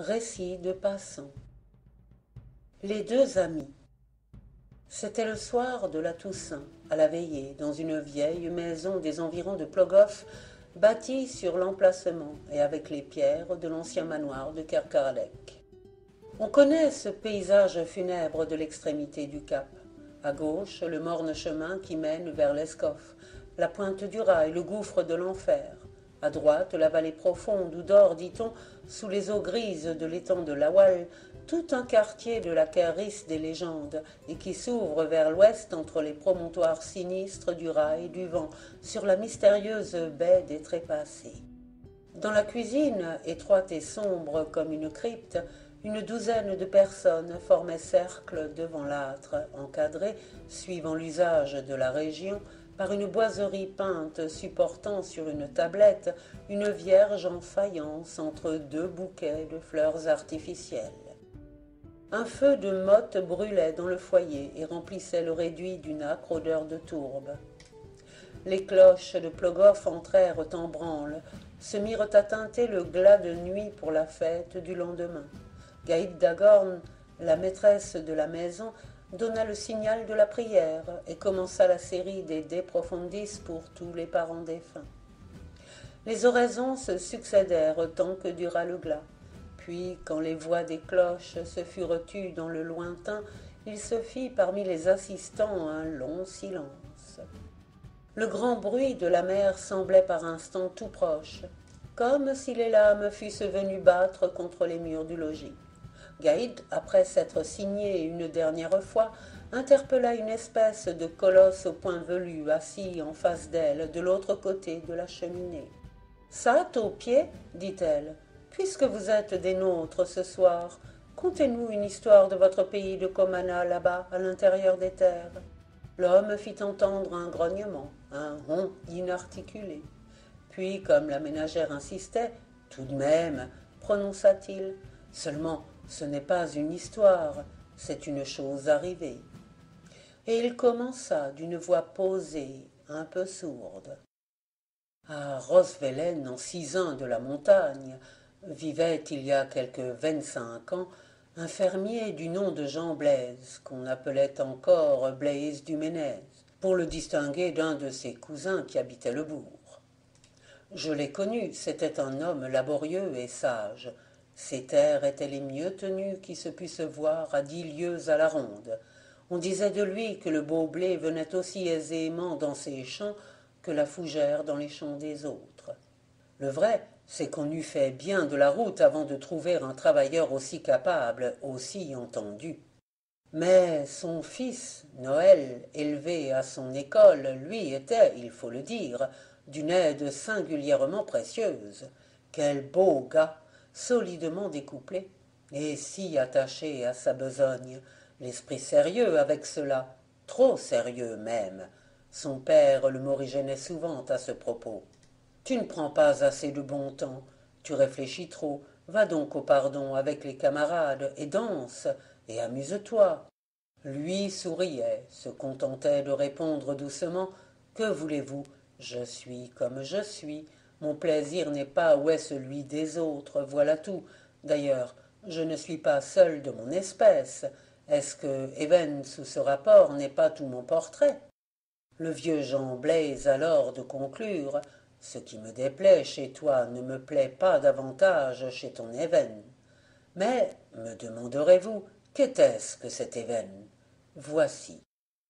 Récit de passants. Les deux amis. C'était le soir de la Toussaint, à la veillée, dans une vieille maison des environs de Plogoff, bâtie sur l'emplacement et avec les pierres de l'ancien manoir de Kerkaralek. On connaît ce paysage funèbre de l'extrémité du cap. À gauche, le morne chemin qui mène vers l'Escoff, la pointe du rail, le gouffre de l'enfer. À droite, la vallée profonde où dort, dit-on, sous les eaux grises de l'étang de Lawal, tout un quartier de la Caris des légendes, et qui s'ouvre vers l'ouest entre les promontoires sinistres du rail et du vent, sur la mystérieuse baie des Trépassés. Dans la cuisine, étroite et sombre comme une crypte, une douzaine de personnes formaient cercle devant l'âtre, encadré, suivant l'usage de la région, par une boiserie peinte supportant sur une tablette une vierge en faïence entre deux bouquets de fleurs artificielles. Un feu de motte brûlait dans le foyer et remplissait le réduit d'une âcre odeur de tourbe. Les cloches de Plogoff entrèrent en branle, se mirent à teinter le glas de nuit pour la fête du lendemain. Gaïd Dagorn, la maîtresse de la maison, donna le signal de la prière et commença la série des De Profundis pour tous les parents défunts. Les oraisons se succédèrent tant que dura le glas. Puis, quand les voix des cloches se furent tues dans le lointain, il se fit parmi les assistants un long silence. Le grand bruit de la mer semblait par instants tout proche, comme si les lames fussent venues battre contre les murs du logis. Gaïd, après s'être signé une dernière fois, interpella une espèce de colosse au poing velu assis en face d'elle, de l'autre côté de la cheminée. « Ça, Taupier, dit-elle, puisque vous êtes des nôtres ce soir, contez-nous une histoire de votre pays de Comana, là-bas, à l'intérieur des terres. » L'homme fit entendre un grognement, un ron inarticulé. Puis, comme la ménagère insistait, « Tout de même, prononça-t-il, seulement ce n'est pas une histoire, c'est une chose arrivée. » Et il commença d'une voix posée, un peu sourde. À Rosvelen, en Cisin de la montagne, vivait il y a quelque 25 ans un fermier du nom de Jean Blaise, qu'on appelait encore Blaise du Ménez, pour le distinguer d'un de ses cousins qui habitait le bourg. Je l'ai connu, c'était un homme laborieux et sage. Ses terres étaient les mieux tenues qui se puissent voir à 10 lieues à la ronde. On disait de lui que le beau blé venait aussi aisément dans ses champs que la fougère dans les champs des autres. Le vrai, c'est qu'on eût fait bien de la route avant de trouver un travailleur aussi capable, aussi entendu. Mais son fils, Noël, élevé à son école, lui était, il faut le dire, d'une aide singulièrement précieuse. Quel beau gars, solidement découplé, et si attaché à sa besogne, l'esprit sérieux avec cela, trop sérieux même. Son père le morigénait souvent à ce propos. Tu ne prends pas assez de bon temps, tu réfléchis trop, va donc au pardon avec les camarades et danse, et amuse-toi. Lui souriait, se contentait de répondre doucement « Que voulez-vous? Je suis comme je suis. Mon plaisir n'est pas où est celui des autres, voilà tout. D'ailleurs, je ne suis pas seul de mon espèce. Est-ce que Even sous ce rapport n'est pas tout mon portrait ?» Le vieux Jean Blaise alors de conclure « Ce qui me déplaît chez toi ne me plaît pas davantage chez ton Even. » Mais, me demanderez-vous, qu'était-ce que cet Even? Voici.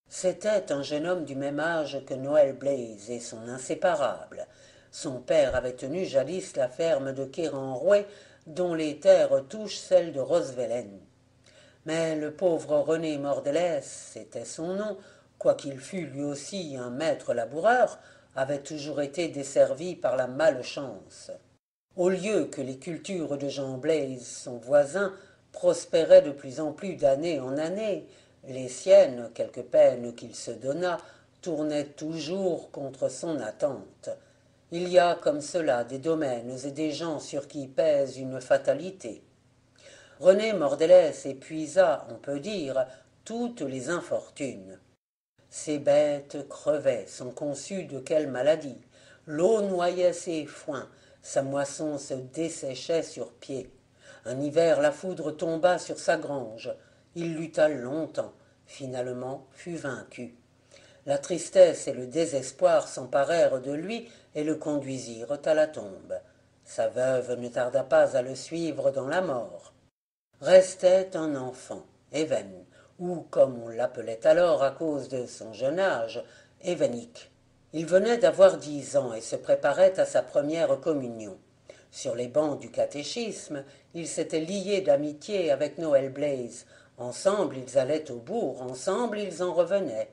C'était un jeune homme du même âge que Noël Blaise et son inséparable. Son père avait tenu jadis la ferme de Kéranroué, dont les terres touchent celles de Rosvelen. Mais le pauvre René Mordelès, c'était son nom, quoiqu'il fût lui aussi un maître laboureur, avait toujours été desservi par la malchance. Au lieu que les cultures de Jean Blaise, son voisin, prospéraient de plus en plus d'année en année, les siennes, quelque peine qu'il se donnât, tournaient toujours contre son attente. Il y a comme cela des domaines et des gens sur qui pèse une fatalité. René Mordelès épuisa, on peut dire, toutes les infortunes. Ses bêtes crevaient, sans qu'on sût de quelle maladie. L'eau noyait ses foins, sa moisson se desséchait sur pied. Un hiver, la foudre tomba sur sa grange. Il lutta longtemps, finalement fut vaincu. La tristesse et le désespoir s'emparèrent de lui et le conduisirent à la tombe. Sa veuve ne tarda pas à le suivre dans la mort. Restait un enfant, Even, ou comme on l'appelait alors à cause de son jeune âge, Evenik. Il venait d'avoir 10 ans et se préparait à sa première communion. Sur les bancs du catéchisme, il s'était lié d'amitié avec Noël Blaze. Ensemble ils allaient au bourg, ensemble ils en revenaient.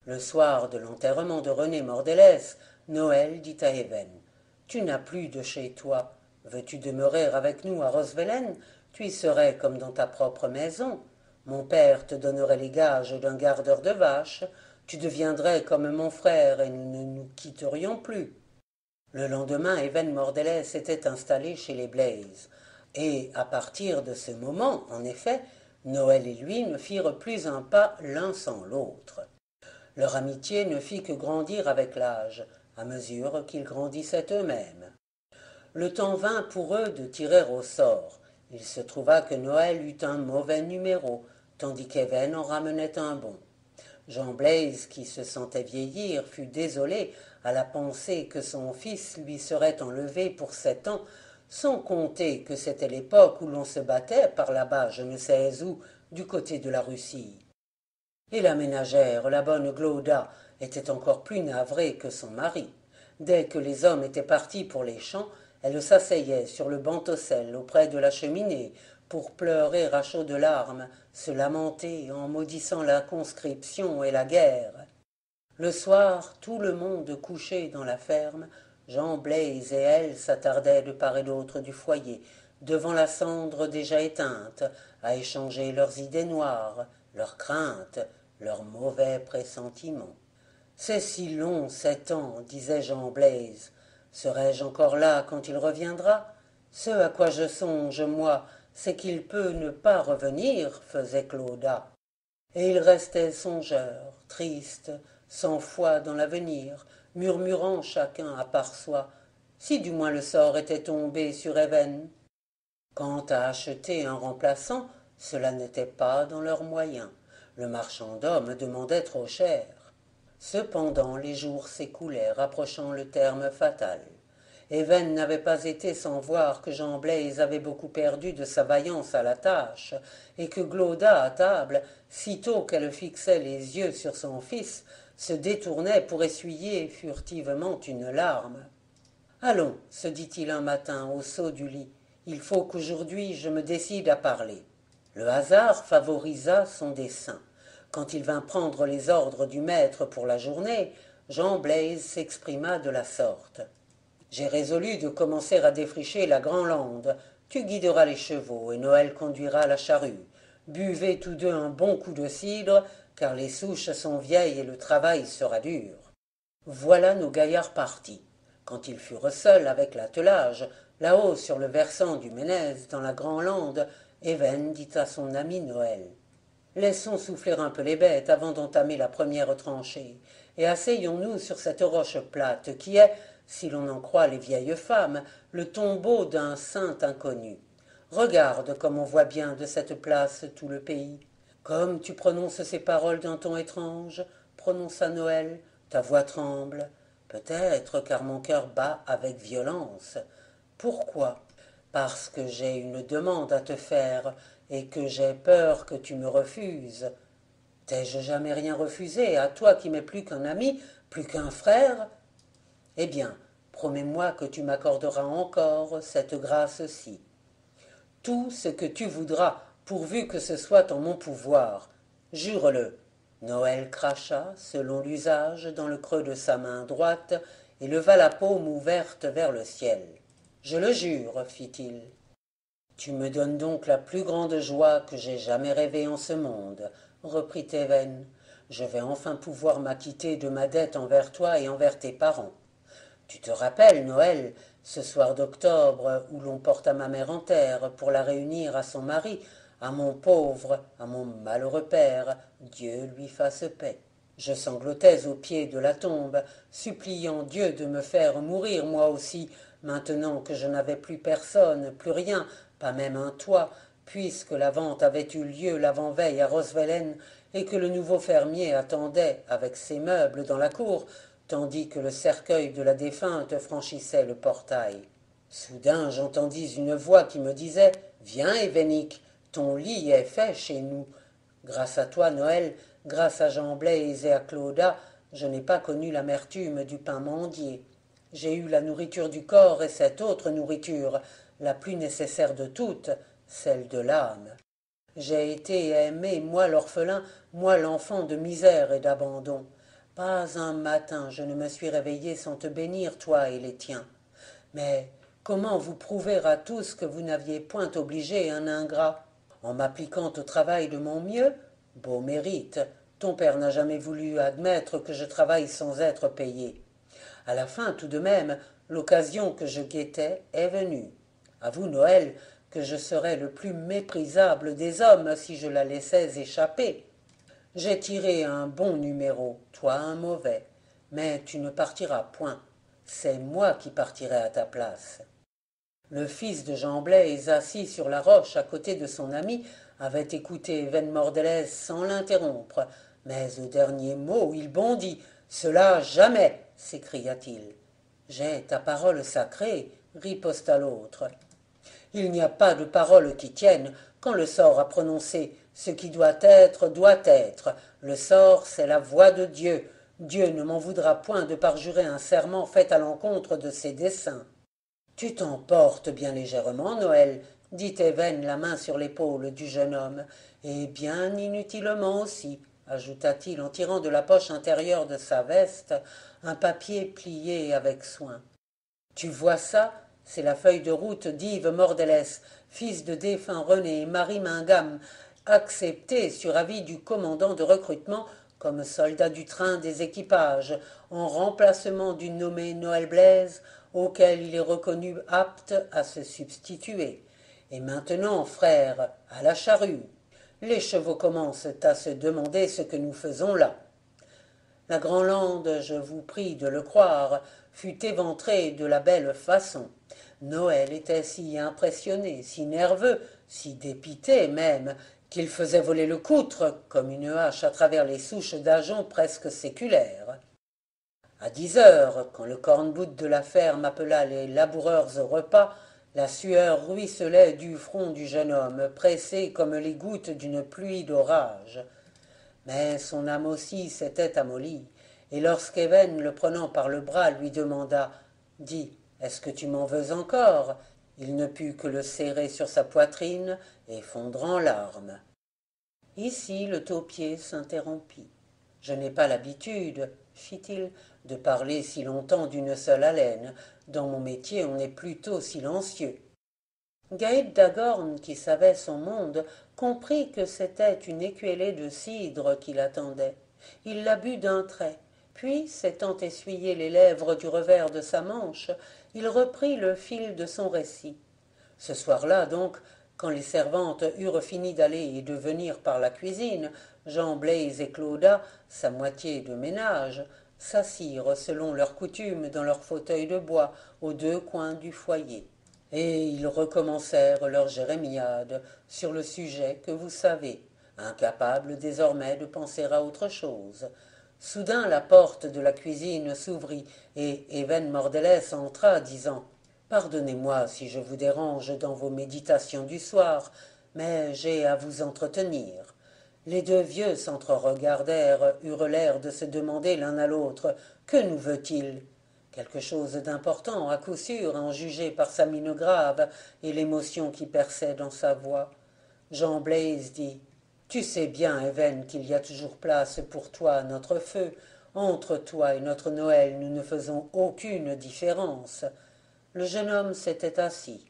Le soir de l'enterrement de René Mordelès, Noël dit à Even, « Tu n'as plus de chez toi. Veux-tu demeurer avec nous à Roswellen? Tu y serais comme dans ta propre maison. Mon père te donnerait les gages d'un gardeur de vaches. Tu deviendrais comme mon frère et nous ne nous quitterions plus. » Le lendemain, Even Mordelès s'était installé chez les Blaze. Et à partir de ce moment, en effet, Noël et lui ne firent plus un pas l'un sans l'autre. Leur amitié ne fit que grandir avec l'âge, à mesure qu'ils grandissaient eux-mêmes. Le temps vint pour eux de tirer au sort. Il se trouva que Noël eut un mauvais numéro, tandis qu'Even en ramenait un bon. Jean Blaze, qui se sentait vieillir, fut désolé à la pensée que son fils lui serait enlevé pour 7 ans, sans compter que c'était l'époque où l'on se battait par là-bas, je ne sais où, du côté de la Russie. Et la ménagère, la bonne Glauda, était encore plus navrée que son mari. Dès que les hommes étaient partis pour les champs, elle s'asseyait sur le bantocelle auprès de la cheminée pour pleurer à chaudes larmes, se lamenter en maudissant la conscription et la guerre. Le soir, tout le monde couché dans la ferme, Jean Blaze et elle s'attardaient de part et d'autre du foyer, devant la cendre déjà éteinte, à échanger leurs idées noires, leurs craintes, leurs mauvais pressentiments. « C'est si long, 7 ans, disait Jean Blaze. Serais-je encore là quand il reviendra? Ce à quoi je songe, moi, c'est qu'il peut ne pas revenir, faisait Clauda. Et ils restaient songeurs, tristes, sans foi dans l'avenir, murmurant chacun à part soi, si du moins le sort était tombé sur Even. Quant à acheter un remplaçant, cela n'était pas dans leurs moyens. Le marchand d'hommes demandait trop cher. Cependant, les jours s'écoulèrent, approchant le terme fatal. Even n'avait pas été sans voir que Jean Blaze avait beaucoup perdu de sa vaillance à la tâche, et que Glauda, à table, sitôt qu'elle fixait les yeux sur son fils, se détournait pour essuyer furtivement une larme. « Allons, se dit-il un matin au saut du lit, il faut qu'aujourd'hui je me décide à parler. » Le hasard favorisa son dessein. Quand il vint prendre les ordres du maître pour la journée, Jean Blaze s'exprima de la sorte. « J'ai résolu de commencer à défricher la Grand-Lande. Tu guideras les chevaux et Noël conduira la charrue. Buvez tous deux un bon coup de cidre, car les souches sont vieilles et le travail sera dur. » Voilà nos gaillards partis. Quand ils furent seuls avec l'attelage, là-haut sur le versant du Ménez, dans la Grand-Lande, Even dit à son ami Noël, « Laissons souffler un peu les bêtes avant d'entamer la première tranchée, et asseyons-nous sur cette roche plate qui est, si l'on en croit les vieilles femmes, le tombeau d'un saint inconnu. Regarde comme on voit bien de cette place tout le pays. Comme tu prononces ces paroles d'un ton étrange, prononça Noël, ta voix tremble. Peut-être car mon cœur bat avec violence. Pourquoi ? Parce que j'ai une demande à te faire et que j'ai peur que tu me refuses. T'ai-je jamais rien refusé à toi qui m'es plus qu'un ami, plus qu'un frère ? Eh bien, promets-moi que tu m'accorderas encore cette grâce-ci. Tout ce que tu voudras, pourvu que ce soit en mon pouvoir. Jure-le. » Noël cracha, selon l'usage, dans le creux de sa main droite et leva la paume ouverte vers le ciel. « Je le jure, fit-il. »« Tu me donnes donc la plus grande joie que j'aie jamais rêvée en ce monde, » reprit Even. « Je vais enfin pouvoir m'acquitter de ma dette envers toi et envers tes parents. Tu te rappelles, Noël, ce soir d'octobre où l'on porta ma mère en terre pour la réunir à son mari, à mon pauvre, à mon malheureux père, Dieu lui fasse paix. Je sanglotais au pied de la tombe, suppliant Dieu de me faire mourir moi aussi, maintenant que je n'avais plus personne, plus rien, pas même un toit, puisque la vente avait eu lieu l'avant-veille à Roswellen et que le nouveau fermier attendait avec ses meubles dans la cour, tandis que le cercueil de la défunte franchissait le portail. Soudain j'entendis une voix qui me disait « Viens, Événique, ton lit est fait chez nous. » Grâce à toi, Noël, grâce à Jean Blaise et à Clauda, je n'ai pas connu l'amertume du pain mendié. J'ai eu la nourriture du corps et cette autre nourriture, la plus nécessaire de toutes, celle de l'âme. J'ai été aimé, moi l'orphelin, moi l'enfant de misère et d'abandon. Pas un matin je ne me suis réveillé sans te bénir, toi et les tiens. Mais comment vous prouver à tous que vous n'aviez point obligé un ingrat? En m'appliquant au travail de mon mieux? Beau mérite. Ton père n'a jamais voulu admettre que je travaille sans être payé. À la fin, tout de même, l'occasion que je guettais est venue. Avoue, Noël, que je serais le plus méprisable des hommes si je la laissais échapper. J'ai tiré un bon numéro, toi un mauvais, mais tu ne partiras point. C'est moi qui partirai à ta place. Le fils de Jean Blaise, assis sur la roche à côté de son ami, avait écouté Venmordelès sans l'interrompre, mais au dernier mot il bondit. « Cela jamais !» s'écria-t-il. « J'ai ta parole sacrée, » riposta l'autre. « Il n'y a pas de parole qui tienne. Quand le sort a prononcé ce qui doit être, doit être. Le sort, c'est la voix de Dieu. Dieu ne m'en voudra point de parjurer un serment fait à l'encontre de ses desseins. » Tu t'emportes bien légèrement, Noël, dit Even, la main sur l'épaule du jeune homme, et bien inutilement aussi, ajouta-t-il en tirant de la poche intérieure de sa veste un papier plié avec soin. Tu vois ça? C'est la feuille de route d'Yves Mordelès, fils de défunt René et Marie Mingam, accepté sur avis du commandant de recrutement comme soldat du train des équipages, en remplacement du nommé Noël Blaise, auquel il est reconnu apte à se substituer. Et maintenant, frère, à la charrue. Les chevaux commencent à se demander ce que nous faisons là. La Grand-Lande, je vous prie de le croire, fut éventrée de la belle façon. Noël était si impressionné, si nerveux, si dépité même, qu'il faisait voler le coutre comme une hache à travers les souches d'ajoncs presque séculaires. À 10 heures, quand le cornbout de la ferme appela les laboureurs au repas, la sueur ruisselait du front du jeune homme, pressé comme les gouttes d'une pluie d'orage. Mais son âme aussi s'était amollie, et lorsqu'Even, le prenant par le bras, lui demanda « Dis, est-ce que tu m'en veux encore ?» il ne put que le serrer sur sa poitrine et fondre en larmes. Ici le taupier s'interrompit. « Je n'ai pas l'habitude, fit-il, de parler si longtemps d'une seule haleine. Dans mon métier, on est plutôt silencieux. » Gaët Dagorn, qui savait son monde, comprit que c'était une écuellée de cidre qui l'attendait. Il la but d'un trait, puis, s'étant essuyé les lèvres du revers de sa manche, il reprit le fil de son récit. Ce soir-là, donc, quand les servantes eurent fini d'aller et de venir par la cuisine, Jean Blaise et Clauda, sa moitié de ménage, s'assirent selon leur coutume dans leurs fauteuils de bois aux deux coins du foyer. Et ils recommencèrent leur jérémiade sur le sujet que vous savez, incapables désormais de penser à autre chose. Soudain la porte de la cuisine s'ouvrit, et Even Mordelès entra, disant « Pardonnez-moi si je vous dérange dans vos méditations du soir, mais j'ai à vous entretenir. » Les deux vieux s'entre-regardèrent, eurent l'air de se demander l'un à l'autre « Que nous veut-il » Quelque chose d'important, à coup sûr, à en juger par sa mine grave et l'émotion qui perçait dans sa voix. Jean Blaise dit « Tu sais bien, Even, qu'il y a toujours place pour toi à notre feu. Entre toi et notre Noël, nous ne faisons aucune différence. » Le jeune homme s'était assis.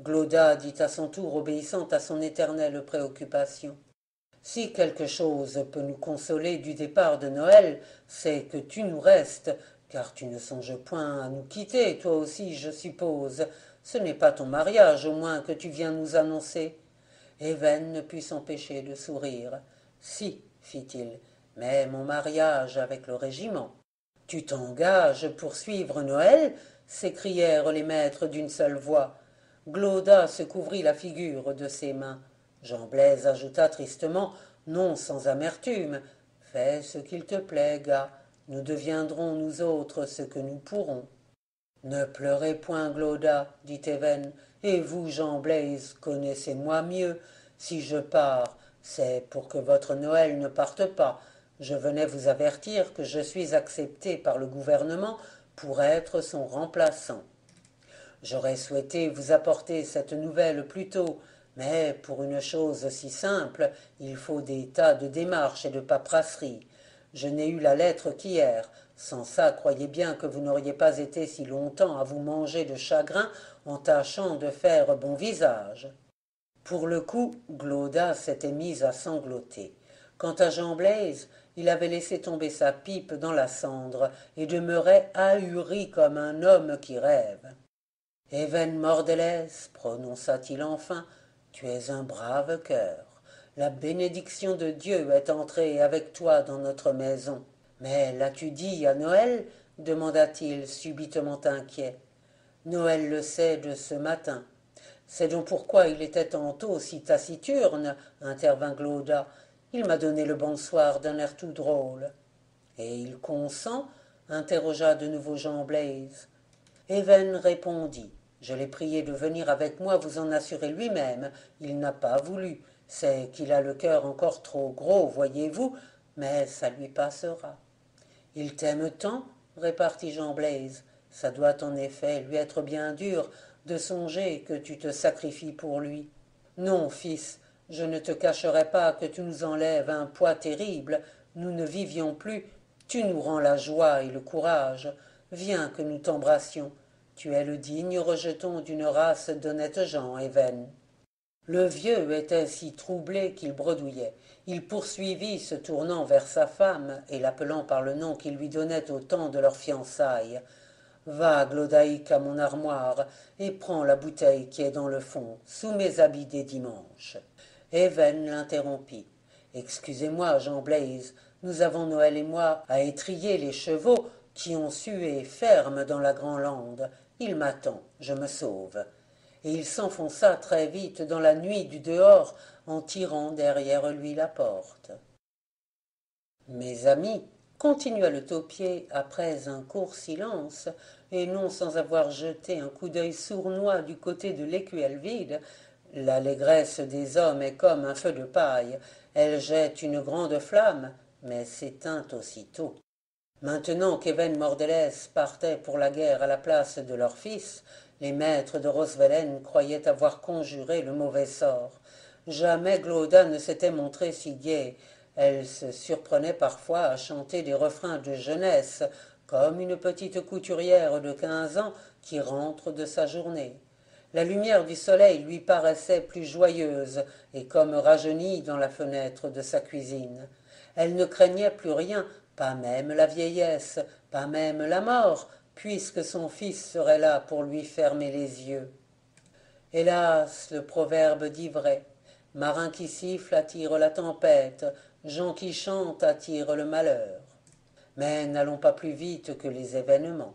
Clauda dit à son tour, obéissant à son éternelle préoccupation. « Si quelque chose peut nous consoler du départ de Noël, c'est que tu nous restes, car tu ne songes point à nous quitter, toi aussi, je suppose. Ce n'est pas ton mariage, au moins, que tu viens nous annoncer. » Even ne put s'empêcher de sourire. « Si, fit-il, mais mon mariage avec le régiment. »« Tu t'engages pour suivre Noël ? s'écrièrent les maîtres d'une seule voix. Glauda se couvrit la figure de ses mains. Jean Blaise ajouta tristement, non sans amertume, « Fais ce qu'il te plaît, gars, nous deviendrons nous autres ce que nous pourrons. » Ne pleurez point, Glauda, dit Even, et vous, Jean Blaise, connaissez-moi mieux. Si je pars, c'est pour que votre Noël ne parte pas. Je venais vous avertir que je suis accepté par le gouvernement pour être son remplaçant. J'aurais souhaité vous apporter cette nouvelle plus tôt, mais pour une chose si simple, il faut des tas de démarches et de paperasseries. Je n'ai eu la lettre qu'hier. Sans ça, croyez bien que vous n'auriez pas été si longtemps à vous manger de chagrin en tâchant de faire bon visage. Pour le coup, Glauda s'était mise à sangloter. Quant à Jean Blaise, il avait laissé tomber sa pipe dans la cendre et demeurait ahuri comme un homme qui rêve. « Even Mordelès, prononça-t-il enfin, tu es un brave cœur. La bénédiction de Dieu est entrée avec toi dans notre maison. Mais l'as-tu dit à Noël ?» demanda-t-il, subitement inquiet. « Noël le sait de ce matin. » C'est donc pourquoi il était tantôt si taciturne, intervint Glauda. Il m'a donné le bonsoir d'un air tout drôle. Et il consent interrogea de nouveau Jean Blaise. Even répondit. Je l'ai prié de venir avec moi vous en assurer lui-même. Il n'a pas voulu. C'est qu'il a le cœur encore trop gros, voyez-vous, mais ça lui passera. Il t'aime tant, répartit Jean Blaise. Ça doit en effet lui être bien dur de songer que tu te sacrifies pour lui. Non, fils, je ne te cacherai pas que tu nous enlèves un poids terrible. Nous ne vivions plus. Tu nous rends la joie et le courage. Viens que nous t'embrassions. Tu es le digne rejeton d'une race d'honnêtes gens, Even. Le vieux était si troublé qu'il bredouillait. Il poursuivit, se tournant vers sa femme et l'appelant par le nom qu'il lui donnait au temps de leur fiançailles. « Va, Glodaïque, à mon armoire, et prends la bouteille qui est dans le fond, sous mes habits des dimanches. » Even l'interrompit. « Excusez-moi, Jean Blaise, nous avons, Noël et moi, à étriller les chevaux qui ont sué ferme dans la Grand-Lande. Il m'attend, je me sauve. » Et il s'enfonça très vite dans la nuit du dehors en tirant derrière lui la porte. « Mes amis, continua le taupier après un court silence, et non sans avoir jeté un coup d'œil sournois du côté de l'écuelle vide, l'allégresse des hommes est comme un feu de paille, elle jette une grande flamme, mais s'éteint aussitôt. Maintenant qu'Even Mordelès partait pour la guerre à la place de leur fils, les maîtres de Roswellen croyaient avoir conjuré le mauvais sort. Jamais Glauda ne s'était montrée si gaie. Elle se surprenait parfois à chanter des refrains de jeunesse, comme une petite couturière de 15 ans qui rentre de sa journée. La lumière du soleil lui paraissait plus joyeuse et comme rajeunie dans la fenêtre de sa cuisine. Elle ne craignait plus rien, pas même la vieillesse, pas même la mort, puisque son fils serait là pour lui fermer les yeux. Hélas, le proverbe dit vrai. Marin qui siffle attire la tempête, gens qui chantent attirent le malheur. Mais n'allons pas plus vite que les événements.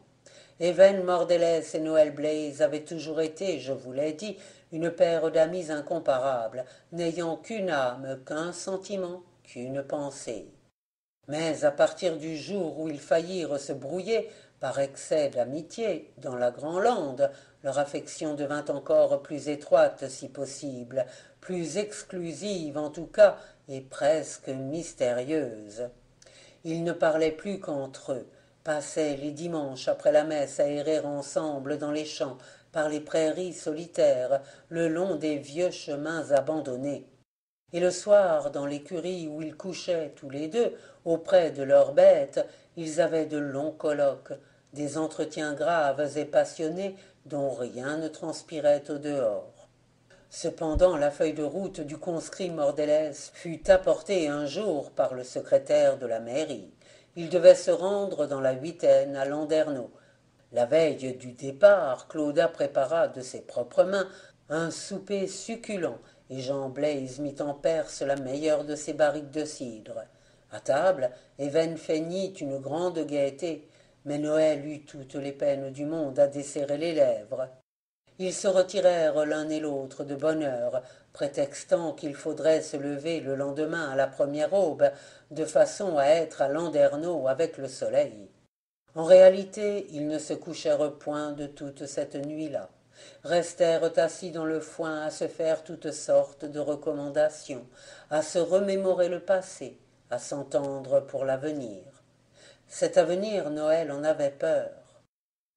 Even Mordelès et Noël Blaise avaient toujours été, je vous l'ai dit, une paire d'amis incomparables, n'ayant qu'une âme, qu'un sentiment, qu'une pensée. Mais à partir du jour où ils faillirent se brouiller, par excès d'amitié, dans la Grand-Lande, leur affection devint encore plus étroite si possible, plus exclusive en tout cas, et presque mystérieuse. Ils ne parlaient plus qu'entre eux, passaient les dimanches après la messe à errer ensemble dans les champs, par les prairies solitaires, le long des vieux chemins abandonnés. Et le soir, dans l'écurie où ils couchaient tous les deux, auprès de leurs bêtes, ils avaient de longs colloques, des entretiens graves et passionnés dont rien ne transpirait au dehors. Cependant, la feuille de route du conscrit Mordelès fut apportée un jour par le secrétaire de la mairie. Il devait se rendre dans la Huitaine à Landerneau. La veille du départ, Clauda prépara de ses propres mains un souper succulent, et Jean Blaise mit en Perse la meilleure de ses barriques de cidre. À table, Even feignit une grande gaieté. Mais Noël eut toutes les peines du monde à desserrer les lèvres. Ils se retirèrent l'un et l'autre de bonne heure, prétextant qu'il faudrait se lever le lendemain à la première aube, de façon à être à Landerneau avec le soleil. En réalité, ils ne se couchèrent point de toute cette nuit-là, restèrent assis dans le foin à se faire toutes sortes de recommandations, à se remémorer le passé, à s'entendre pour l'avenir. Cet avenir, Noël en avait peur.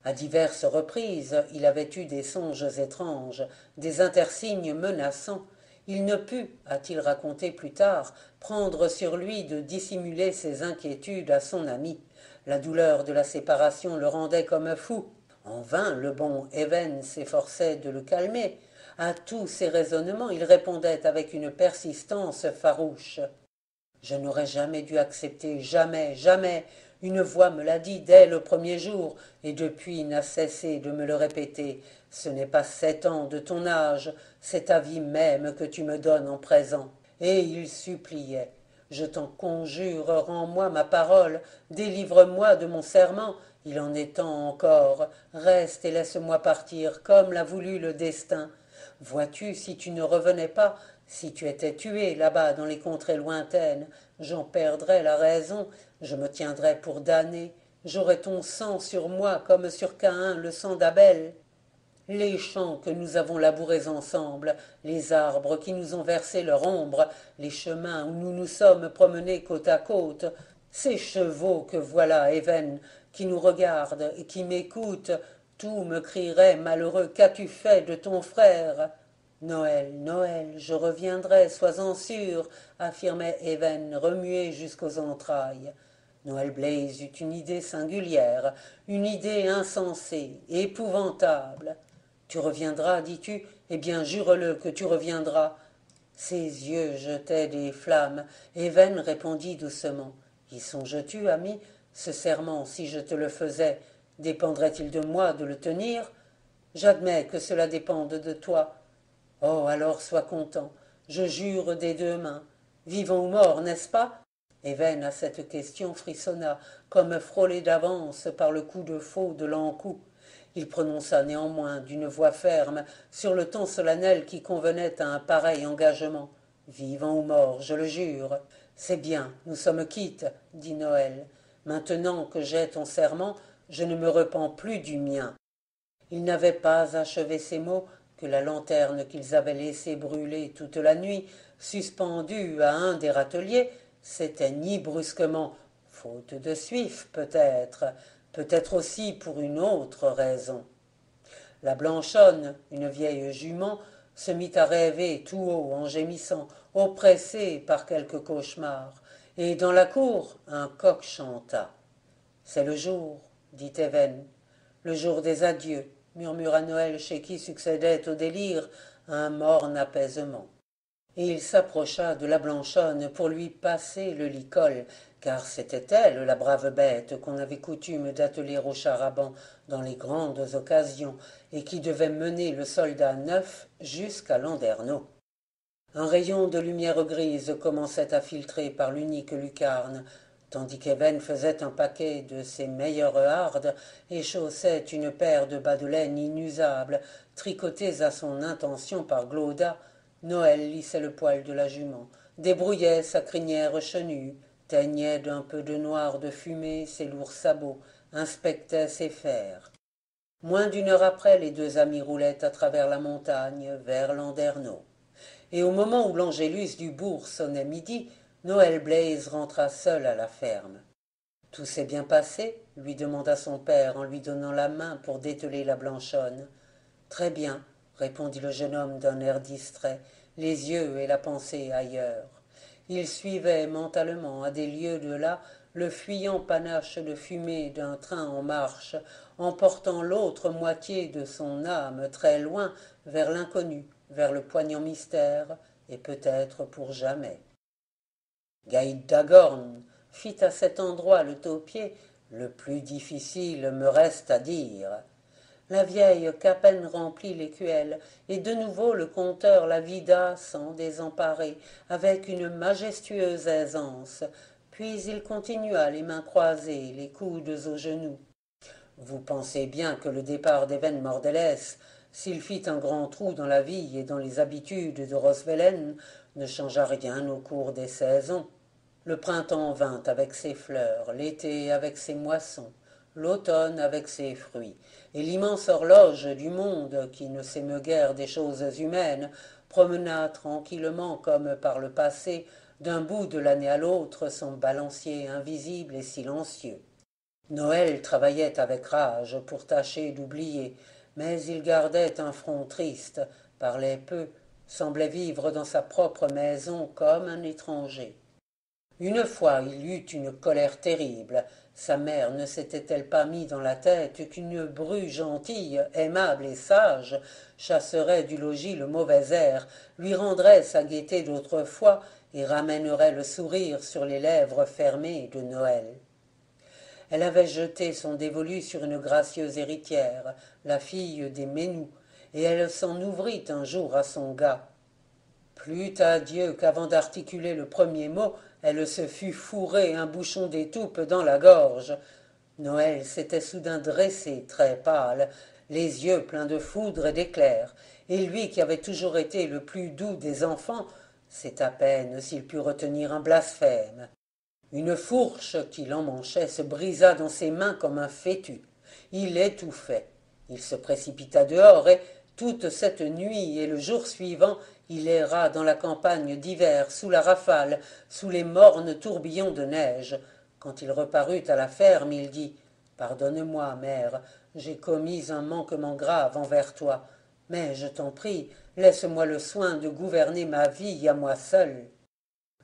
À diverses reprises, il avait eu des songes étranges, des intersignes menaçants. Il ne put, a-t-il raconté plus tard, prendre sur lui de dissimuler ses inquiétudes à son ami. La douleur de la séparation le rendait comme fou. En vain, le bon Even s'efforçait de le calmer. À tous ses raisonnements, il répondait avec une persistance farouche. Je n'aurais jamais dû accepter, jamais, jamais. Une voix me l'a dit dès le premier jour, et depuis n'a cessé de me le répéter. Ce n'est pas 7 ans de ton âge, c'est ta vie même que tu me donnes en présent. Et il suppliait. Je t'en conjure, rends-moi ma parole, délivre-moi de mon serment. Il en est temps encore. Reste et laisse-moi partir, comme l'a voulu le destin. Vois-tu, si tu ne revenais pas, si tu étais tué là-bas dans les contrées lointaines, j'en perdrais la raison, je me tiendrais pour damné, j'aurais ton sang sur moi comme sur Caïn le sang d'Abel. Les champs que nous avons labourés ensemble, les arbres qui nous ont versé leur ombre, les chemins où nous nous sommes promenés côte à côte, ces chevaux que voilà, Even, qui nous regardent et qui m'écoutent, tout me crierait malheureux, qu'as-tu fait de ton frère? Noël, Noël, je reviendrai, sois-en sûr, affirmait Even, remué jusqu'aux entrailles. Noël Blaze eut une idée singulière, une idée insensée, épouvantable. Tu reviendras, dis-tu? Eh bien, jure-le que tu reviendras. Ses yeux jetaient des flammes. Even répondit doucement. Y songes-tu, ami? Ce serment, si je te le faisais, dépendrait-il de moi de le tenir? J'admets que cela dépende de toi. Oh, alors sois content. Je jure des 2 mains. Vivant ou mort, n'est-ce pas? Even, à cette question, frissonna, comme frôlé d'avance par le coup de faux de l'encou. Il prononça néanmoins d'une voix ferme, sur le ton solennel qui convenait à un pareil engagement. Vivant ou mort, je le jure. C'est bien, nous sommes quittes, dit Noël. Maintenant que j'ai ton serment, je ne me repens plus du mien. Il n'avait pas achevé ces mots que la lanterne qu'ils avaient laissé brûler toute la nuit, suspendue à un des râteliers, s'éteignit brusquement, faute de suif peut-être, peut-être aussi pour une autre raison. La Blanchonne, une vieille jument, se mit à rêver tout haut en gémissant, oppressée par quelque cauchemar, et dans la cour un coq chanta. C'est le jour, dit Even, le jour des adieux, murmura Noël chez qui succédait au délire un morne apaisement. Et il s'approcha de la Blanchonne pour lui passer le licol, car c'était elle, la brave bête, qu'on avait coutume d'atteler au char-à-banc dans les grandes occasions, et qui devait mener le soldat neuf jusqu'à Landerneau. Un rayon de lumière grise commençait à filtrer par l'unique lucarne, tandis qu'Even faisait un paquet de ses meilleures hardes et chaussait une paire de bas de laine inusables, tricotés à son intention par Glauda. Noël lissait le poil de la jument, débrouillait sa crinière chenue, teignait d'un peu de noir de fumée ses lourds sabots, inspectait ses fers. Moins d'une heure après, les 2 amis roulaient à travers la montagne vers Landerneau. Et au moment où l'Angélus du bourg sonnait midi, Noël Blaze rentra seul à la ferme. Tout s'est bien passé, lui demanda son père en lui donnant la main pour dételer la Blanchonne. Très bien, répondit le jeune homme d'un air distrait, les yeux et la pensée ailleurs. Il suivait mentalement, à des lieues de là, le fuyant panache de fumée d'un train en marche, emportant l'autre moitié de son âme très loin vers l'inconnu, vers le poignant mystère, et peut-être pour jamais. Gaïd Dagorn fit à cet endroit le taupier. Le plus difficile me reste à dire. La vieille qu'à peine remplit l'écuelle, et de nouveau le conteur la vida sans désemparer, avec une majestueuse aisance. Puis il continua les mains croisées, les coudes aux genoux. Vous pensez bien que le départ d'Ewen Mordelès, s'il fit un grand trou dans la vie et dans les habitudes de Roswellen, ne changea rien au cours des saisons. Le printemps vint avec ses fleurs, l'été avec ses moissons, l'automne avec ses fruits, et l'immense horloge du monde, qui ne s'émeut guère des choses humaines, promena tranquillement comme par le passé, d'un bout de l'année à l'autre, son balancier invisible et silencieux. Noël travaillait avec rage pour tâcher d'oublier, mais il gardait un front triste, parlait peu, semblait vivre dans sa propre maison comme un étranger. Une fois il eut une colère terrible. Sa mère ne s'était-elle pas mis dans la tête qu'une bru gentille, aimable et sage chasserait du logis le mauvais air, lui rendrait sa gaieté d'autrefois et ramènerait le sourire sur les lèvres fermées de Noël. Elle avait jeté son dévolu sur une gracieuse héritière, la fille des Ménoux, et elle s'en ouvrit un jour à son gars. Plût à Dieu qu'avant d'articuler le premier mot, elle se fût fourré un bouchon d'étoupe dans la gorge. Noël s'était soudain dressé, très pâle, les yeux pleins de foudre et d'éclairs, et lui qui avait toujours été le plus doux des enfants, c'est à peine s'il put retenir un blasphème. Une fourche qui l'emmanchait se brisa dans ses mains comme un fétu. Il étouffait. Il se précipita dehors et, toute cette nuit et le jour suivant, il erra dans la campagne d'hiver, sous la rafale, sous les mornes tourbillons de neige. Quand il reparut à la ferme, il dit « Pardonne-moi, mère, j'ai commis un manquement grave envers toi, mais je t'en prie, laisse-moi le soin de gouverner ma vie à moi seule. »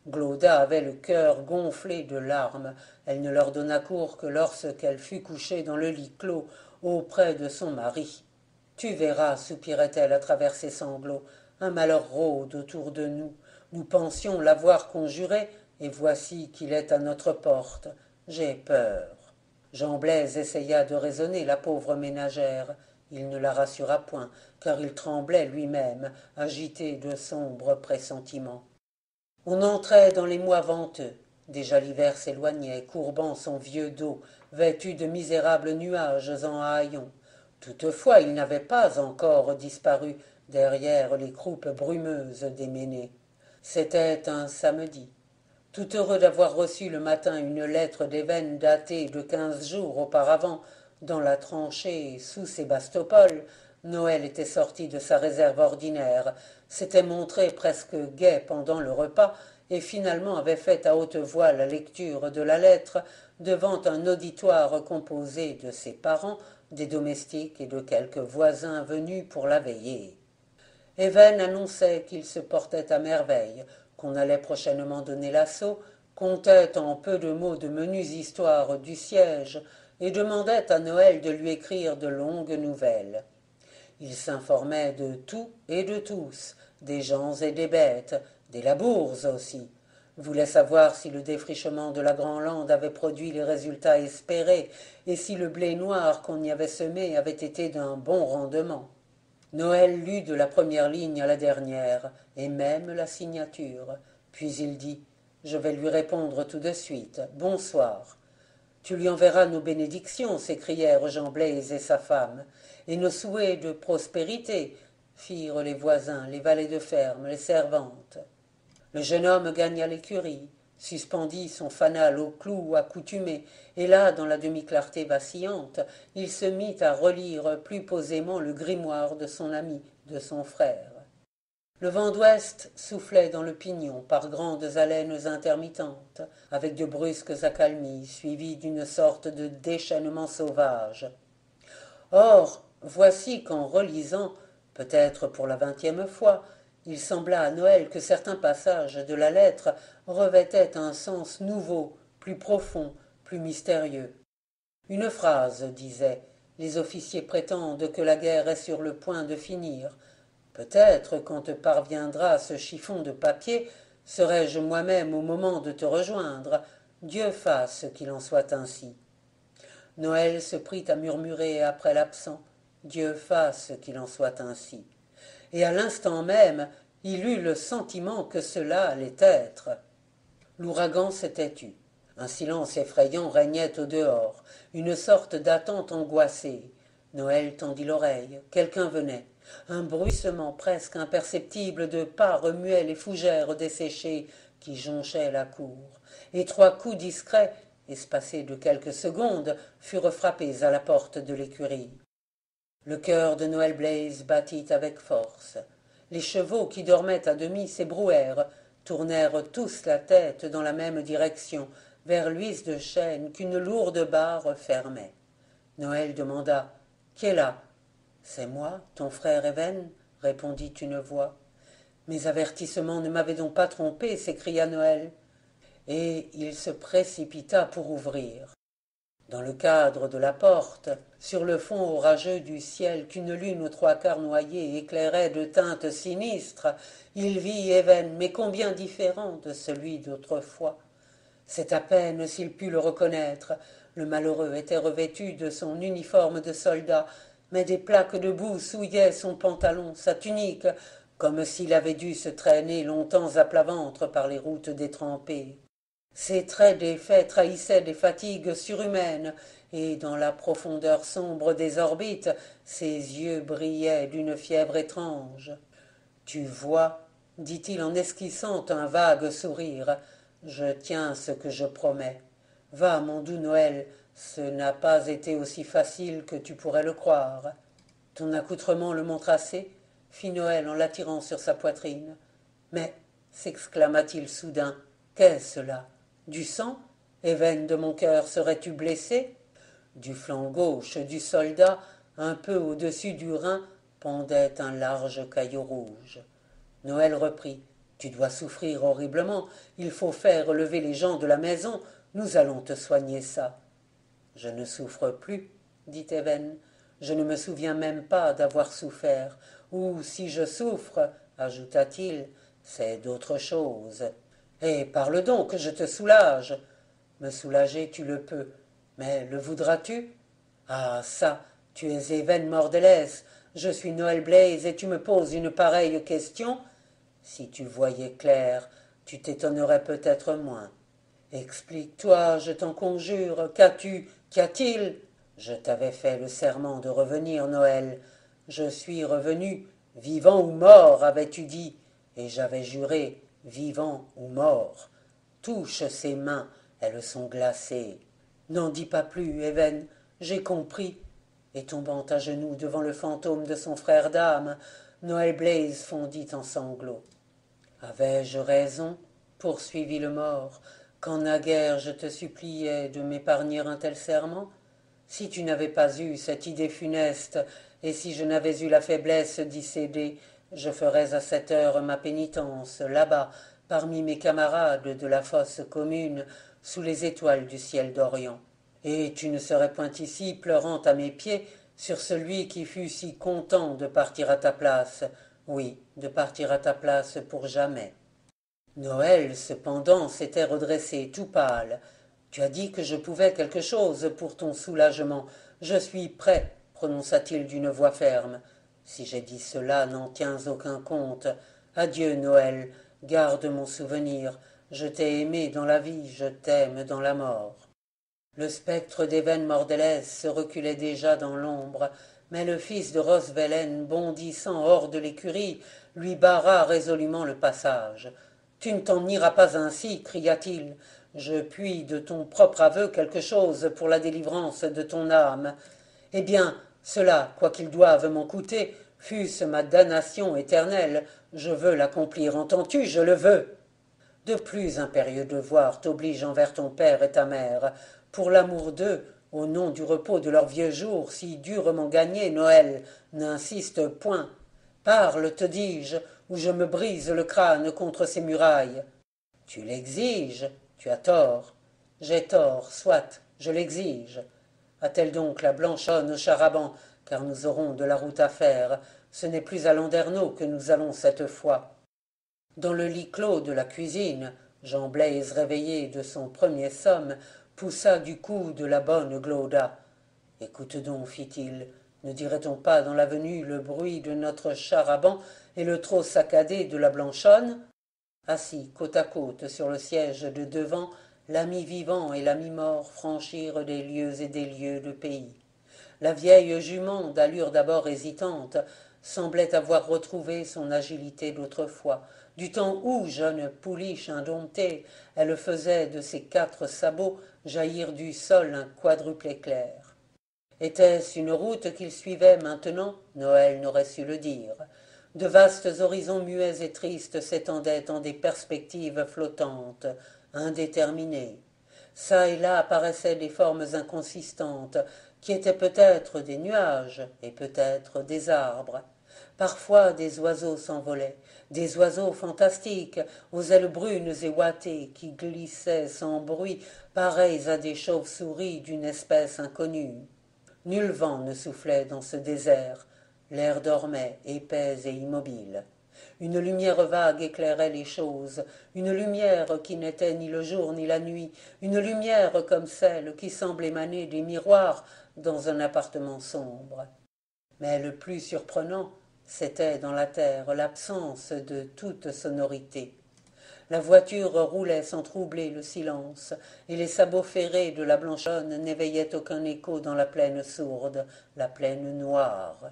Glauda avait le cœur gonflé de larmes. Elle ne leur donna cours que lorsqu'elle fut couchée dans le lit clos auprès de son mari. « Tu verras, soupirait-elle à travers ses sanglots, un malheur rôde autour de nous. Nous pensions l'avoir conjuré, et voici qu'il est à notre porte. J'ai peur. » Jean Blaise essaya de raisonner la pauvre ménagère. Il ne la rassura point, car il tremblait lui-même, agité de sombres pressentiments. On entrait dans les mois venteux. Déjà l'hiver s'éloignait, courbant son vieux dos, vêtu de misérables nuages en haillons. Toutefois, il n'avait pas encore disparu derrière les croupes brumeuses des Ménés. C'était un samedi. Tout heureux d'avoir reçu le matin une lettre d'Ewen datée de 15 jours auparavant, dans la tranchée sous Sébastopol, Noël était sorti de sa réserve ordinaire, s'était montré presque gai pendant le repas, et finalement avait fait à haute voix la lecture de la lettre devant un auditoire composé de ses parents, des domestiques et de quelques voisins venus pour la veiller. Even annonçait qu'il se portait à merveille, qu'on allait prochainement donner l'assaut, contait en peu de mots de menues histoires du siège, et demandait à Noël de lui écrire de longues nouvelles. Il s'informait de tout et de tous, des gens et des bêtes, des labours aussi, voulait savoir si le défrichement de la Grande-Lande avait produit les résultats espérés, et si le blé noir qu'on y avait semé avait été d'un bon rendement. Noël lut de la première ligne à la dernière, et même la signature. Puis il dit « Je vais lui répondre tout de suite. Bonsoir. » « Tu lui enverras nos bénédictions, s'écrièrent Jean Blaise et sa femme, et nos souhaits de prospérité, firent les voisins, les valets de ferme, les servantes. Le jeune homme gagna l'écurie, suspendit son fanal au clou accoutumé, et là, dans la demi-clarté vacillante, il se mit à relire plus posément le grimoire de son ami, de son frère. Le vent d'ouest soufflait dans le pignon par grandes haleines intermittentes, avec de brusques accalmies, suivies d'une sorte de déchaînement sauvage. Or, voici qu'en relisant, peut-être pour la 20e fois, il sembla à Noël que certains passages de la lettre revêtaient un sens nouveau, plus profond, plus mystérieux. Une phrase disait « Les officiers prétendent que la guerre est sur le point de finir. Peut-être, quand te parviendra ce chiffon de papier, serai-je moi-même au moment de te rejoindre. Dieu fasse qu'il en soit ainsi. » Noël se prit à murmurer après l'absent. Dieu fasse qu'il en soit ainsi. Et à l'instant même, il eut le sentiment que cela allait être. L'ouragan s'était tu. Un silence effrayant régnait au dehors, une sorte d'attente angoissée. Noël tendit l'oreille. Quelqu'un venait. Un bruissement presque imperceptible de pas remuait les fougères desséchées qui jonchaient la cour, et 3 coups discrets, espacés de quelques secondes, furent frappés à la porte de l'écurie. Le cœur de Noël Blaze battit avec force. Les chevaux qui dormaient à demi s'ébrouèrent, tournèrent tous la tête dans la même direction, vers l'huisse de chêne qu'une lourde barre fermait. Noël demanda « Qui est là ?» « C'est moi, ton frère Even, » répondit une voix. « Mes avertissements ne m'avaient donc pas trompé, s'écria Noël. Et il se précipita pour ouvrir. Dans le cadre de la porte, sur le fond orageux du ciel qu'une lune aux 3/4 noyée éclairait de teintes sinistres, il vit Even, mais combien différent de celui d'autrefois. C'est à peine s'il put le reconnaître. Le malheureux était revêtu de son uniforme de soldat, mais des plaques de boue souillaient son pantalon, sa tunique, comme s'il avait dû se traîner longtemps à plat ventre par les routes détrempées. Ses traits défaits trahissaient des fatigues surhumaines, et dans la profondeur sombre des orbites, ses yeux brillaient d'une fièvre étrange. « Tu vois, dit-il en esquissant un vague sourire, je tiens ce que je promets. Va, mon doux Noël, ce n'a pas été aussi facile que tu pourrais le croire. Ton accoutrement le montre assez, fit Noël en l'attirant sur sa poitrine. Mais, s'exclama-t-il soudain, qu'est-ce là? Du sang? Even de mon cœur, serais-tu blessé? Du flanc gauche du soldat, un peu au-dessus du rein, pendait un large caillot rouge. Noël reprit. Tu dois souffrir horriblement. Il faut faire lever les gens de la maison. Nous allons te soigner ça. Je ne souffre plus, dit Even. Je ne me souviens même pas d'avoir souffert. Ou si je souffre, ajouta-t-il, c'est d'autre chose. Eh, parle donc, que je te soulage. Me soulager, tu le peux. Mais le voudras-tu? Ah, ça, tu es Even Mordelès. Je suis Noël Blaze et tu me poses une pareille question? Si tu voyais clair, tu t'étonnerais peut-être moins. Explique-toi, je t'en conjure. Qu'as-tu? Qu'y a-t-il? Je t'avais fait le serment de revenir, Noël. Je suis revenu, vivant ou mort, avais-tu dit, et j'avais juré, vivant ou mort. Touche ses mains, elles sont glacées. N'en dis pas plus, Even, j'ai compris. Et tombant à genoux devant le fantôme de son frère d'âme, Noël Blaze fondit en sanglots. Avais-je raison, poursuivit le mort, quand naguère je te suppliais de m'épargner un tel serment? Si tu n'avais pas eu cette idée funeste, et si je n'avais eu la faiblesse d'y céder, je ferais à cette heure ma pénitence, là-bas, parmi mes camarades de la fosse commune, sous les étoiles du ciel d'Orient. Et tu ne serais point ici, pleurant à mes pieds, sur celui qui fut si content de partir à ta place, oui, de partir à ta place pour jamais. Noël, cependant, s'était redressé tout pâle. Tu as dit que je pouvais quelque chose pour ton soulagement. Je suis prêt, prononça-t-il d'une voix ferme. Si j'ai dit cela, n'en tiens aucun compte. Adieu, Noël, garde mon souvenir. Je t'ai aimé dans la vie, je t'aime dans la mort. Le spectre d'Even Mordelès se reculait déjà dans l'ombre, mais le fils de Rosvellen, bondissant hors de l'écurie, lui barra résolument le passage. « Tu ne t'en iras pas ainsi, cria-t-il. Je puis de ton propre aveu quelque chose pour la délivrance de ton âme. Eh bien, cela, quoi qu'il doive m'en coûter, fût-ce ma damnation éternelle, je veux l'accomplir, entends-tu, je le veux. De plus impérieux devoirs t'obligent envers ton père et ta mère. Pour l'amour d'eux, au nom du repos de leurs vieux jours, si durement gagnés, Noël, n'insiste point. Parle, te dis-je, ou je me brise le crâne contre ces murailles. Tu l'exiges, tu as tort. J'ai tort, soit, je l'exige. A-t-elle donc la blanchonne au charaban, car nous aurons de la route à faire. Ce n'est plus à Landerneau que nous allons cette fois. Dans le lit clos de la cuisine, Jean Blaise, réveillé de son premier somme, poussa du coude la bonne Glauda. « Écoute donc, fit-il, ne dirait-on pas dans l'avenue le bruit de notre char-à-banc et le trot saccadé de la Blanchonne ?» Assis côte à côte sur le siège de devant, l'ami vivant et l'ami mort franchirent des lieues et des lieues de pays. La vieille jument, d'allure d'abord hésitante, semblait avoir retrouvé son agilité d'autrefois, du temps où, jeune pouliche indomptée, elle faisait de ses 4 sabots jaillir du sol un quadruple éclair. Était-ce une route qu'il suivait maintenant? Noël n'aurait su le dire. De vastes horizons muets et tristes s'étendaient en des perspectives flottantes, indéterminées. Çà et là apparaissaient des formes inconsistantes, qui étaient peut-être des nuages et peut-être des arbres. Parfois des oiseaux s'envolaient, des oiseaux fantastiques, aux ailes brunes et ouatées, qui glissaient sans bruit, pareils à des chauves-souris d'une espèce inconnue. Nul vent ne soufflait dans ce désert, l'air dormait, épais et immobile. Une lumière vague éclairait les choses, une lumière qui n'était ni le jour ni la nuit, une lumière comme celle qui semble émaner des miroirs dans un appartement sombre. Mais le plus surprenant, c'était dans la terre l'absence de toute sonorité. La voiture roulait sans troubler le silence, et les sabots ferrés de la blanchonne n'éveillaient aucun écho dans la plaine sourde, la plaine noire.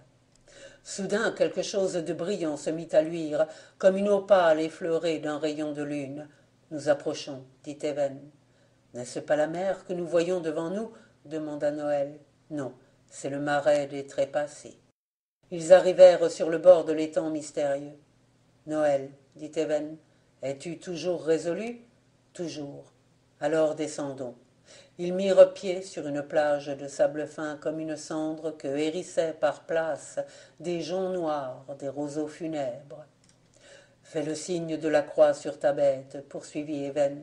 Soudain quelque chose de brillant se mit à luire, comme une eau pâle effleurée d'un rayon de lune. Nous approchons, dit Even. N'est-ce pas la mer que nous voyons devant nous? Demanda Noël. Non, c'est le marais des trépassés. Ils arrivèrent sur le bord de l'étang mystérieux. Noël, dit Even, es-tu toujours résolu? Toujours. Alors descendons. Ils mirent pied sur une plage de sable fin comme une cendre que hérissaient par places des joncs noirs, des roseaux funèbres. Fais le signe de la croix sur ta bête, poursuivit Even.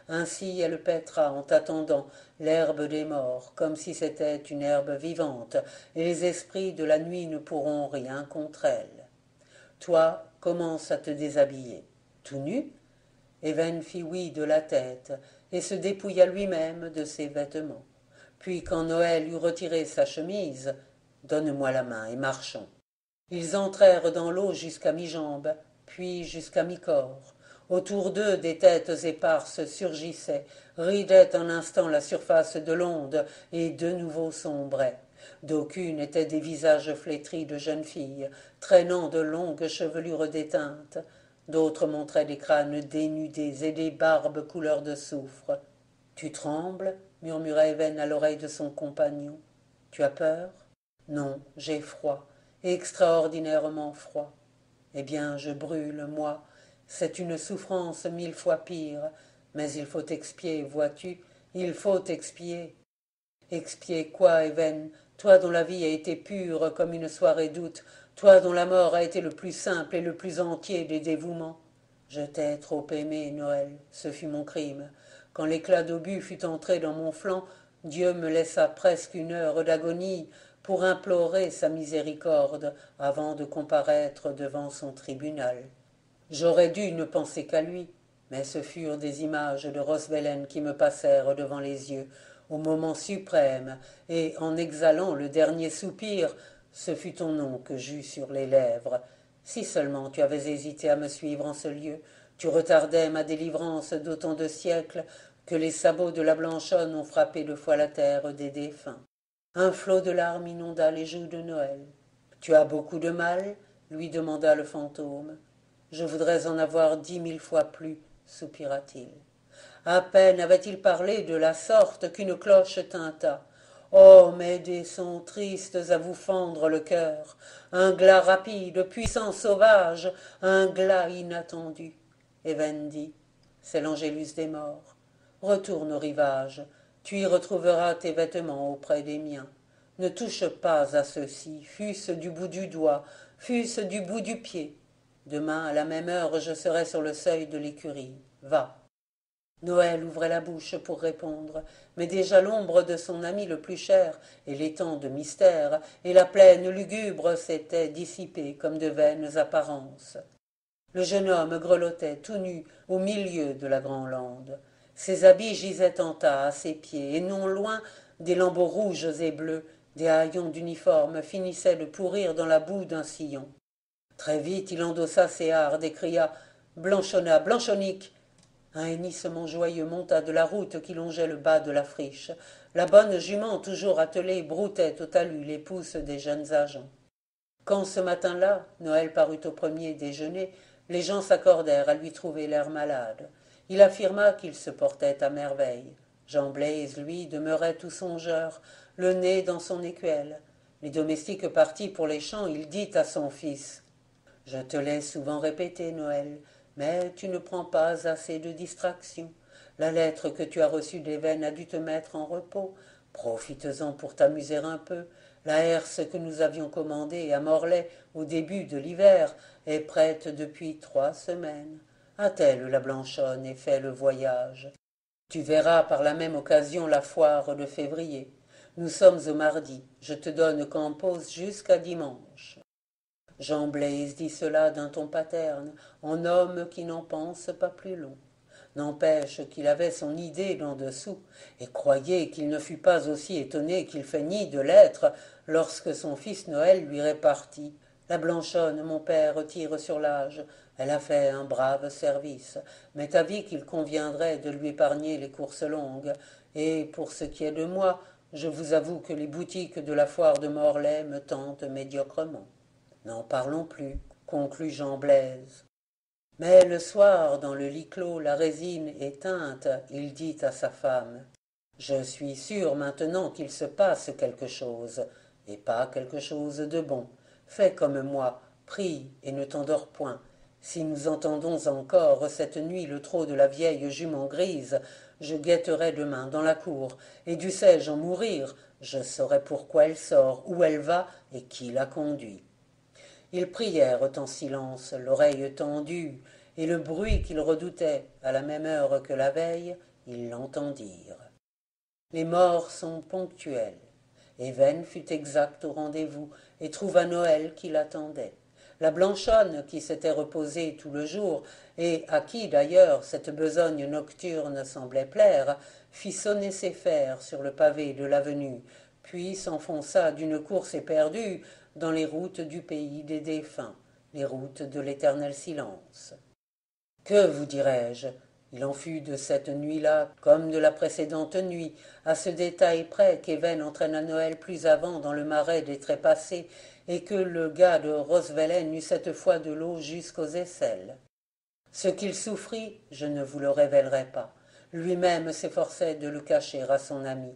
Ainsi elle paîtra en t'attendant l'herbe des morts, comme si c'était une herbe vivante, et les esprits de la nuit ne pourront rien contre elle. Toi, commence à te déshabiller. Tout nu? Even fit oui de la tête, et se dépouilla lui-même de ses vêtements. Puis, quand Noël eut retiré sa chemise, « Donne-moi la main et marchons. » Ils entrèrent dans l'eau jusqu'à mi-jambe, puis jusqu'à mi-corps. Autour d'eux, des têtes éparses surgissaient, ridaient un instant la surface de l'onde, et de nouveau sombraient. D'aucunes étaient des visages flétris de jeunes filles, traînant de longues chevelures déteintes. D'autres montraient des crânes dénudés et des barbes couleur de soufre. « Tu trembles » murmura Even à l'oreille de son compagnon. « Tu as peur ?»« Non, j'ai froid, extraordinairement froid. »« Eh bien, je brûle, moi. C'est une souffrance 1000 fois pire. Mais il faut expier, vois-tu, il faut expier. » « Expier quoi, Even, toi dont la vie a été pure comme une soirée d'août, toi dont la mort a été le plus simple et le plus entier des dévouements? Je t'ai trop aimé, Noël, ce fut mon crime. Quand l'éclat d'obus fut entré dans mon flanc, Dieu me laissa presque une heure d'agonie pour implorer sa miséricorde avant de comparaître devant son tribunal. J'aurais dû ne penser qu'à lui, mais ce furent des images de Roswellen qui me passèrent devant les yeux au moment suprême, et en exhalant le dernier soupir, ce fut ton nom que j'eus sur les lèvres. Si seulement tu avais hésité à me suivre en ce lieu, tu retardais ma délivrance d'autant de siècles que les sabots de la blanchonne ont frappé 2 fois la terre des défunts. Un flot de larmes inonda les joues de Noël. « Tu as beaucoup de mal ?» lui demanda le fantôme. « Je voudrais en avoir 10 000 fois plus, soupira-t-il. À peine avait-il parlé de la sorte qu'une cloche tinta. Oh, mais des sons tristes à vous fendre le cœur, un glas rapide, puissant, sauvage, un glas inattendu. Even dit, c'est l'Angélus des morts. Retourne au rivage, tu y retrouveras tes vêtements auprès des miens. Ne touche pas à ceux-ci, fût-ce du bout du doigt, fût-ce du bout du pied. Demain, à la même heure, je serai sur le seuil de l'écurie. Va. Noël ouvrait la bouche pour répondre, mais déjà l'ombre de son ami le plus cher, et l'étang de mystère, et la plaine lugubre s'étaient dissipés comme de vaines apparences. Le jeune homme grelottait tout nu au milieu de la grande lande. Ses habits gisaient en tas à ses pieds, et non loin, des lambeaux rouges et bleus, des haillons d'uniforme finissaient de pourrir dans la boue d'un sillon. Très vite il endossa ses hardes et cria « Blanchonna, Blanchonique !» Un hennissement joyeux monta de la route qui longeait le bas de la friche. La bonne jument, toujours attelée, broutait au talus les pousses des jeunes agents. Quand ce matin-là, Noël parut au premier déjeuner, les gens s'accordèrent à lui trouver l'air malade. Il affirma qu'il se portait à merveille. Jean Blaise, lui, demeurait tout songeur, le nez dans son écuelle. Les domestiques partis pour les champs, il dit à son fils « Je te l'ai souvent répété, Noël, mais tu ne prends pas assez de distraction. La lettre que tu as reçue d'Évennes a dû te mettre en repos. Profites-en pour t'amuser un peu. La herse que nous avions commandée à Morlaix au début de l'hiver est prête depuis 3 semaines. Attelle la Blanchonne et fais le voyage. Tu verras par la même occasion la foire de février. Nous sommes au mardi. Je te donne compose jusqu'à dimanche. » Jean Blaise dit cela d'un ton paterne, en homme qui n'en pense pas plus long. N'empêche qu'il avait son idée d'en dessous, et croyait qu'il ne fut pas aussi étonné qu'il feignit de l'être lorsque son fils Noël lui répartit. La Blanchonne, mon père, tire sur l'âge. Elle a fait un brave service, m'est avis qu'il conviendrait de lui épargner les courses longues, et pour ce qui est de moi, je vous avoue que les boutiques de la foire de Morlaix me tentent médiocrement. N'en parlons plus, conclut Jean Blaise. Mais le soir, dans le lit clos, la résine éteinte, il dit à sa femme « Je suis sûr maintenant qu'il se passe quelque chose, et pas quelque chose de bon. Fais comme moi, prie et ne t'endors point. Si nous entendons encore cette nuit le trot de la vieille jument grise, je guetterai demain dans la cour, et dussé-je en mourir, je saurai pourquoi elle sort, où elle va et qui la conduit. » Ils prièrent en silence, l'oreille tendue, et le bruit qu'ils redoutaient, à la même heure que la veille, ils l'entendirent. Les morts sont ponctuels. Évennes fut exact au rendez-vous, et trouva Noël qui l'attendait. La Blanchonne, qui s'était reposée tout le jour, et à qui d'ailleurs cette besogne nocturne semblait plaire, fit sonner ses fers sur le pavé de l'avenue, puis s'enfonça d'une course éperdue dans les routes du pays des défunts, les routes de l'éternel silence. Que vous dirais-je? Il en fut de cette nuit-là, comme de la précédente nuit, à ce détail près qu'Évennes entraîna Noël plus avant dans le marais des Trépassés, et que le gars de Roswellen eut cette fois de l'eau jusqu'aux aisselles. Ce qu'il souffrit, je ne vous le révélerai pas. Lui-même s'efforçait de le cacher à son ami.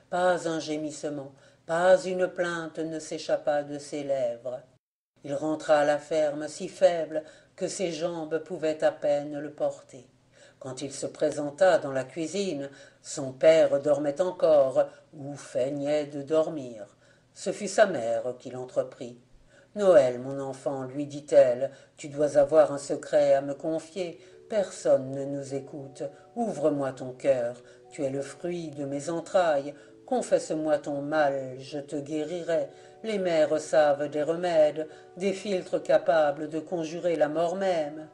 Pas un gémissement, pas une plainte ne s'échappa de ses lèvres. Il rentra à la ferme si faible que ses jambes pouvaient à peine le porter. Quand il se présenta dans la cuisine, son père dormait encore ou feignait de dormir. Ce fut sa mère qui l'entreprit. « Noël, mon enfant, lui dit-elle, tu dois avoir un secret à me confier. Personne ne nous écoute. Ouvre-moi ton cœur. Tu es le fruit de mes entrailles. Confesse-moi ton mal, je te guérirai. Les mères savent des remèdes, des philtres capables de conjurer la mort même. »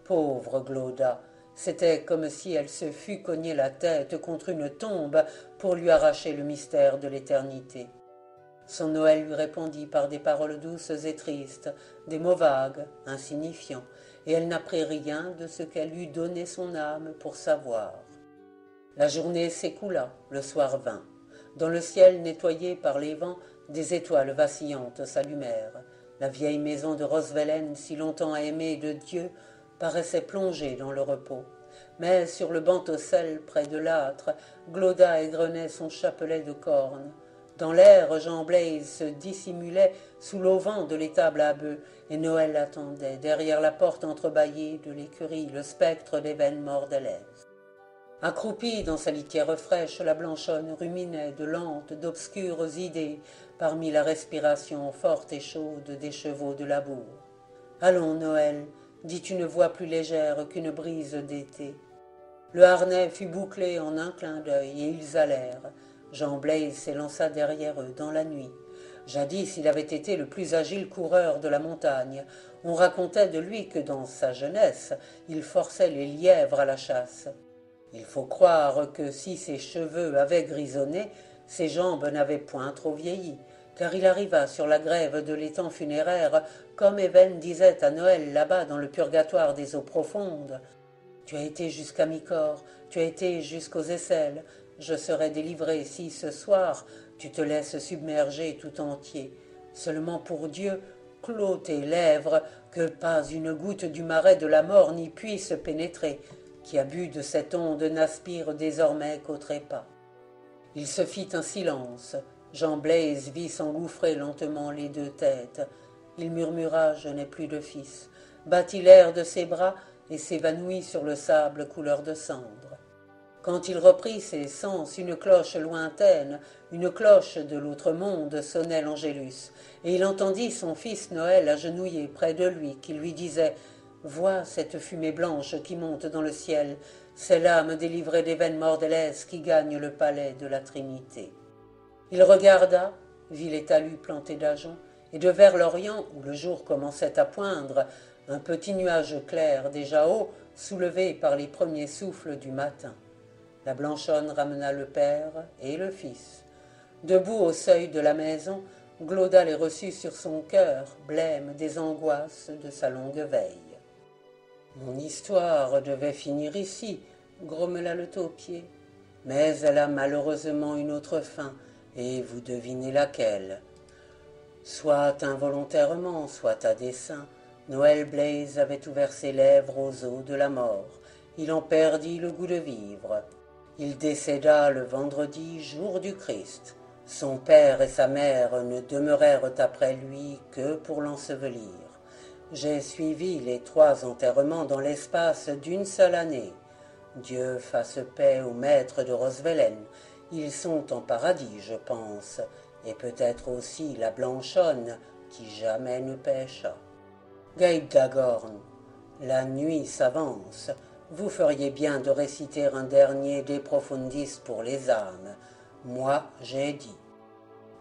Pauvre Glauda, c'était comme si elle se fût cogné la tête contre une tombe pour lui arracher le mystère de l'éternité. Son Noël lui répondit par des paroles douces et tristes, des mots vagues, insignifiants, et elle n'apprit rien de ce qu'elle eût donné son âme pour savoir. La journée s'écoula, le soir vint. Dans le ciel nettoyé par les vents, des étoiles vacillantes s'allumèrent. La vieille maison de Roswellen, si longtemps aimée de Dieu, paraissait plongée dans le repos. Mais sur le banc au sel, près de l'âtre, Glauda égrenait son chapelet de cornes. Dans l'air, Jean Blaise se dissimulait sous l'auvent de l'étable à bœufs, et Noël attendait, derrière la porte entrebâillée de l'écurie, le spectre d'Évennes Mordelais. Accroupie dans sa litière fraîche, la Blanchonne ruminait de lentes, d'obscures idées parmi la respiration forte et chaude des chevaux de labour. « Allons, Noël !» dit une voix plus légère qu'une brise d'été. Le harnais fut bouclé en un clin d'œil, et ils allèrent. Jean Blaise s'élança derrière eux dans la nuit. Jadis, il avait été le plus agile coureur de la montagne. On racontait de lui que dans sa jeunesse, il forçait les lièvres à la chasse. Il faut croire que si ses cheveux avaient grisonné, ses jambes n'avaient point trop vieilli, car il arriva sur la grève de l'étang funéraire, comme Évennes disait à Noël là-bas dans le purgatoire des eaux profondes. Tu as été jusqu'à mi-corps, tu as été jusqu'aux aisselles. Je serai délivré si, ce soir, tu te laisses submerger tout entier. Seulement pour Dieu, clôt tes lèvres, que pas une goutte du marais de la mort n'y puisse pénétrer. Qui a bu de cette onde n'aspire désormais qu'au trépas. Il se fit un silence. Jean Blaise vit s'engouffrer lentement les deux têtes. Il murmura « Je n'ai plus de fils », battit l'air de ses bras et s'évanouit sur le sable couleur de cendre. Quand il reprit ses sens, une cloche lointaine, une cloche de l'autre monde sonnait l'Angélus, et il entendit son fils Noël agenouillé près de lui, qui lui disait « Vois cette fumée blanche qui monte dans le ciel, c'est l'âme délivrée des veines mordelaises qui gagne le palais de la Trinité. » Il regarda, vit les talus plantés d'ajoncs, et de vers l'Orient, où le jour commençait à poindre, un petit nuage clair déjà haut, soulevé par les premiers souffles du matin. La Blanchonne ramena le père et le fils. Debout au seuil de la maison, Glauda les reçut sur son cœur, blême des angoisses de sa longue veille. « Mon histoire devait finir ici, » grommela le taupier. « Mais elle a malheureusement une autre fin, et vous devinez laquelle. Soit involontairement, soit à dessein, Noël Blaise avait ouvert ses lèvres aux eaux de la mort. Il en perdit le goût de vivre. Il décéda le vendredi, jour du Christ. Son père et sa mère ne demeurèrent après lui que pour l'ensevelir. J'ai suivi les 3 enterrements dans l'espace d'une seule année. Dieu fasse paix aux maîtres de Roswellen. Ils sont en paradis, je pense, et peut-être aussi la Blanchonne, qui jamais ne pêcha. Gabe Dagorn, la nuit s'avance. Vous feriez bien de réciter un dernier De Profundis pour les âmes. Moi, j'ai dit.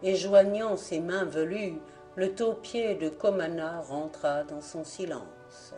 Et joignant ses mains velues, le taupier de Comana rentra dans son silence.